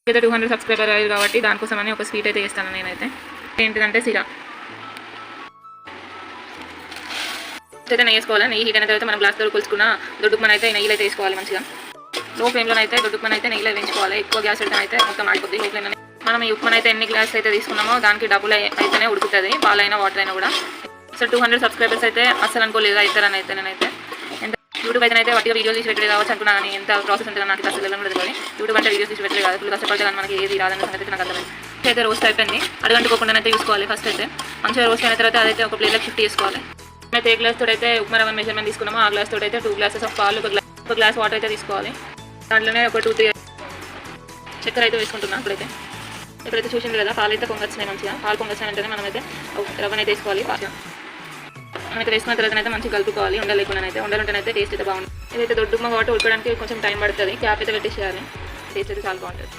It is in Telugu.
అయితే 200 సబ్స్క్రైబర్ అయ్యారు కాబట్టి దానికోసమని ఒక స్వీట్ అయితే చేస్తాను నేనైతే. ఏంటిదంటే సిరా అయితే నెయ్యి వేసుకోవాలి. నెయ్యి హీట్ అయిన తర్వాత మనం గ్లాస్తో కొలుచుకున్న దొడ్డుకుమని అయితే నెయ్యిలో అయితే వేసుకోవాలి. మంచిగా లో ఫ్లేమ్లో అయితే దొడ్డుకుమని అయితే నెయ్యిలో వేయించుకోవాలి. ఎక్కువ గ్యాస్ పెడితే అయితే మొత్తం ఆడిపోద్ది. లో ఫ్లేమ్లో మనం ఈ ఉప్మాని అయితే ఎన్ని గ్లాస్ అయితే తీసుకున్నామో దానికి డబుల్ అయితేనే ఉడుకుతుంది. పాలైనా వాటర్ అయినా కూడా. సో 200 సబ్స్క్రైబర్స్ అయితే అసలు అనుకోలేదు అవుతారని అయితే నేనైతే. యూట్యూబ్ అయితే వట్టిగా వీడియోస్ తీసి పెట్టలేదు కావచ్చు అనుకున్నా. కానీ ఎంత ప్రాసెస్ ఉంటుందో నాకు అసలు కూడా తెలియదు. యూట్యూబ్ అంటే వీడియోస్ తీసి పెట్టలేదు కాదు. ఫుల్ కష్టపడితే కానీ మనకి ఏది రాదన్న సంగతి నాకు అర్థమైంది. అయితే రోస్ట్ అయిపోయింది. అడగంటుకోకుండా అయితే చూసుకోవాలి. ఫస్ట్ అయితే మంచిగా రోస్ట్ అయిన తర్వాత అదైతే ఒక ప్లేట్లోకి షిఫ్ట్ చేసుకోవాలి. అయితే ఏ గ్లాస్ తోటి అయితే ఉప్మా రవ్వ మెజర్మెంట్ తీసుకున్నామో ఆ గ్లాస్ తోటి అయితే 2 గ్లాసెస్ ఆఫ్ పాలు, ఒక గ్లాస్ వాటర్ అయితే తీసుకోవాలి. దాంట్లోనే ఒక 2-3 చక్కెర అయితే వేసుకుంటున్నాం. ఇప్పుడైతే చూసింది కదా పాలు అయితే పొంగొచ్చినాయి. మంచిగా పాలు పొంగొచ్చినాయంటేనే మనమైతే రవ్వనైతే వేసుకోవాలి. మనకి వేసుకున్న తర్వాత అయితే మంచిగా కలుపుకోవాలి. ఉండలేకుండానైతే ఉండాలంటేనైతే టేస్ట్ అయితే బాగుంటుంది. ఇదైతే దొడ్డుమ్మ కాబట్టి ఉడకడానికి కొంచెం టైం పడుతుంది. క్యాప్ అయితే పెట్టేసేయాలి. టేస్ట్ అయితే చాలా బాగుంటుంది.